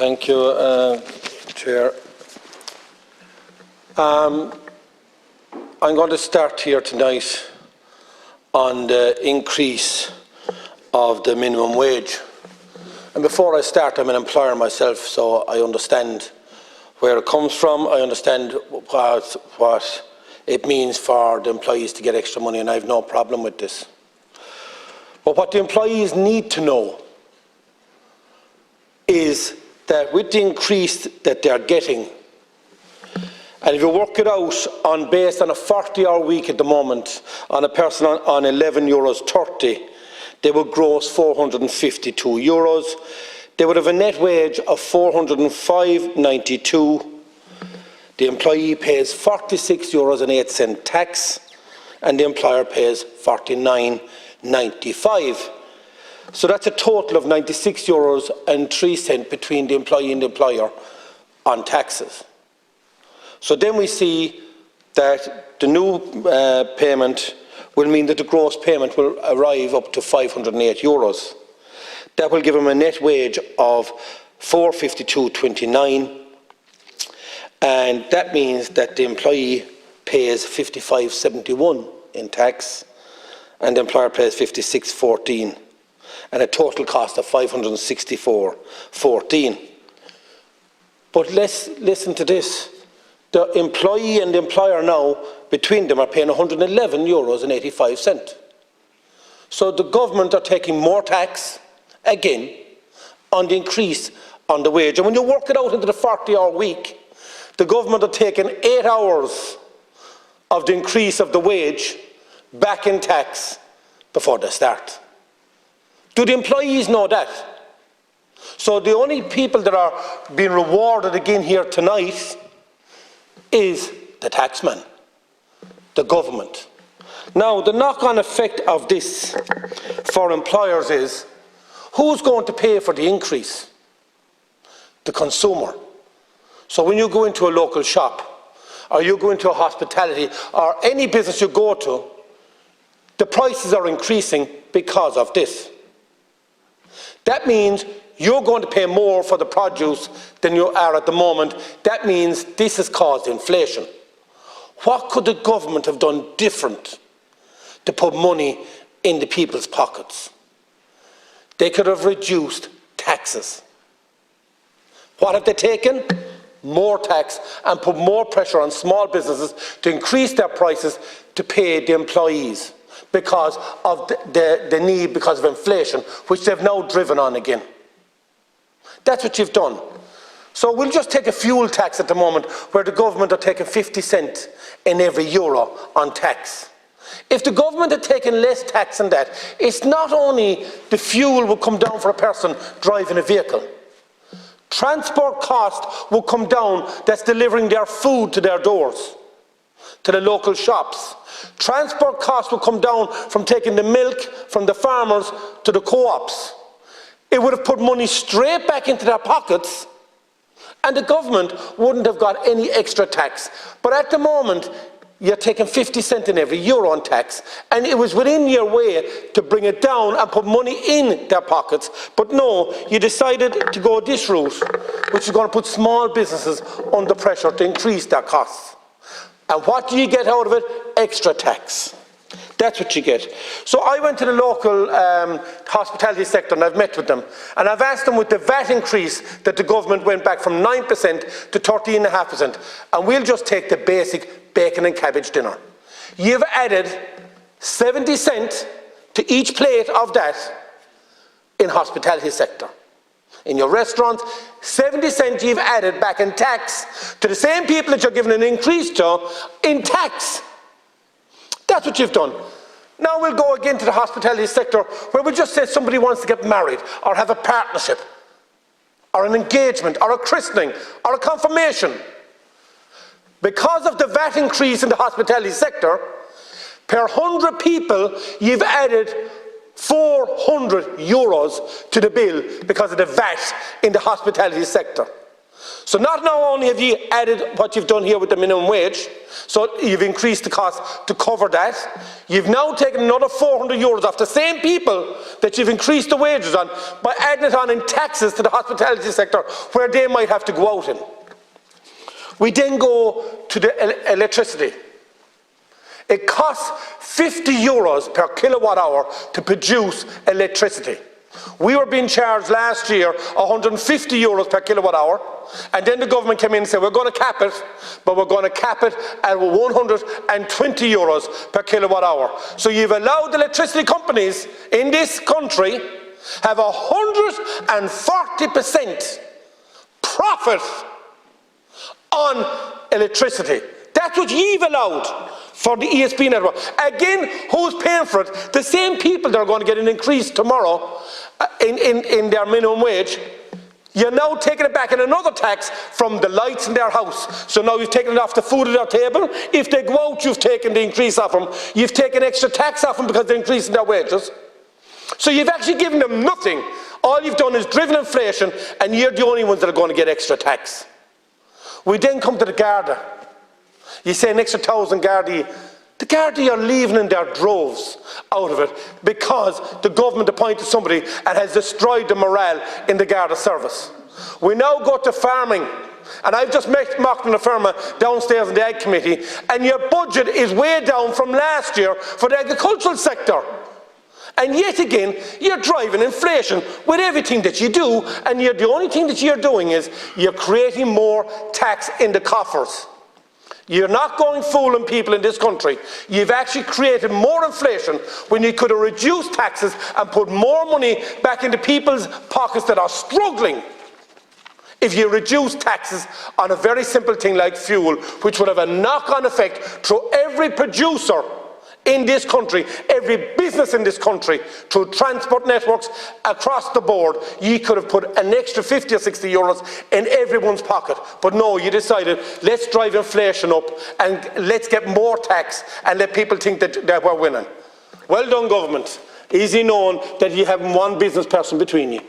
Thank you, Chair. I'm going to start here tonight on the increase of the minimum wage. And before I start, I'm an employer myself, so I understand where it comes from. I understand what it means for the employees to get extra money, and I have no problem with this. But what the employees need to know is that with the increase that they're getting, and if you work it out based on a 40-hour week at the moment, on a person on €11.30, they would gross €452. They would have a net wage of €405.92. The employee pays €46.08 tax, and the employer pays €49.95. So that's a total of €96.03 between the employee and the employer on taxes. So then we see that the new payment will mean that the gross payment will arrive up to €508. That will give them a net wage of €452.29, and that means that the employee pays €55.71 in tax, and the employer pays €56.14, and a total cost of €564.14. But let's listen to this. The employee and the employer now, between them, are paying €111.85. So the government are taking more tax, again, on the increase on the wage. And when you work it out into the 40-hour week, the government are taking 8 hours of the increase of the wage back in tax before they start. Do the employees know that? So the only people that are being rewarded again here tonight is the taxman, the government. Now, the knock-on effect of this for employers is, who's going to pay for the increase? The consumer. So when you go into a local shop, or you go into a hospitality, or any business you go to, the prices are increasing because of this. That means you're going to pay more for the produce than you are at the moment. That means this has caused inflation. What could the government have done different to put money in the people's pockets? They could have reduced taxes. What have they taken? More tax, and put more pressure on small businesses to increase their prices to pay the employees because of the need, because of inflation, which they've now driven on again. That's what you've done. So we'll just take a fuel tax at the moment, where the government are taking 50 cents in every euro on tax. If the government had taken less tax than that, it's not only the fuel will come down for a person driving a vehicle. Transport cost will come down that's delivering their food to their doors, to the local shops. Transport costs will come down from taking the milk from the farmers to the co-ops. It would have put money straight back into their pockets, and the government wouldn't have got any extra tax. But at the moment, you're taking 50 cents in every euro on tax, and it was within your way to bring it down and put money in their pockets. But no, you decided to go this route, which is going to put small businesses under pressure to increase their costs. And what do you get out of it? Extra tax. That's what you get. So I went to the local hospitality sector, and I've met with them, and I've asked them, with the VAT increase that the government went back from 9% to 13.5%, and we'll just take the basic bacon and cabbage dinner. You've added 70 cents to each plate of that in hospitality sector. In your restaurant, 70 cents you've added back in tax to the same people that you're giving an increase to in tax. That's what you've done. Now we'll go again to the hospitality sector, where we just say somebody wants to get married, or have a partnership, or an engagement, or a christening, or a confirmation. Because of the VAT increase in the hospitality sector, per 100 people, you've added €400 to the bill because of the VAT in the hospitality sector. So not only have you added what you've done here with the minimum wage, so you've increased the cost to cover that, you've now taken another €400 off the same people that you've increased the wages on by adding it on in taxes to the hospitality sector where they might have to go out in. We then go to the electricity. It costs €50 per kilowatt hour to produce electricity. We were being charged last year €150 per kilowatt hour, and then the government came in and said we're going to cap it, but we're going to cap it at €120 per kilowatt hour. So you've allowed the electricity companies in this country have 140% profit on electricity. That's what you've allowed for the ESP network. Again, who's paying for it? The same people that are going to get an increase tomorrow in their minimum wage. You're now taking it back in another tax from the lights in their house. So now you've taken it off the food at their table. If they go out, you've taken the increase off them. You've taken extra tax off them because they're increasing their wages. So you've actually given them nothing. All you've done is driven inflation, and you're the only ones that are going to get extra tax. We then come to the Garda. You say an extra 1,000 Gardaí. The Gardaí are leaving in their droves out of it because the government appointed somebody and has destroyed the morale in the Garda service. We now go to farming, and I've just met Mark and the farmer downstairs in the Ag Committee, and your budget is way down from last year for the agricultural sector. And yet again, you're driving inflation with everything that you do, and the only thing that you're doing is you're creating more tax in the coffers. You're not going fooling people in this country. You've actually created more inflation when you could have reduced taxes and put more money back into people's pockets that are struggling. If you reduce taxes on a very simple thing like fuel, which would have a knock-on effect through every producer in this country, every business in this country, through transport networks across the board, you could have put an extra 50 or 60 euros in everyone's pocket. But no, you decided, let's drive inflation up and let's get more tax and let people think that we're winning. Well done, government. Easy known that you have one business person between you.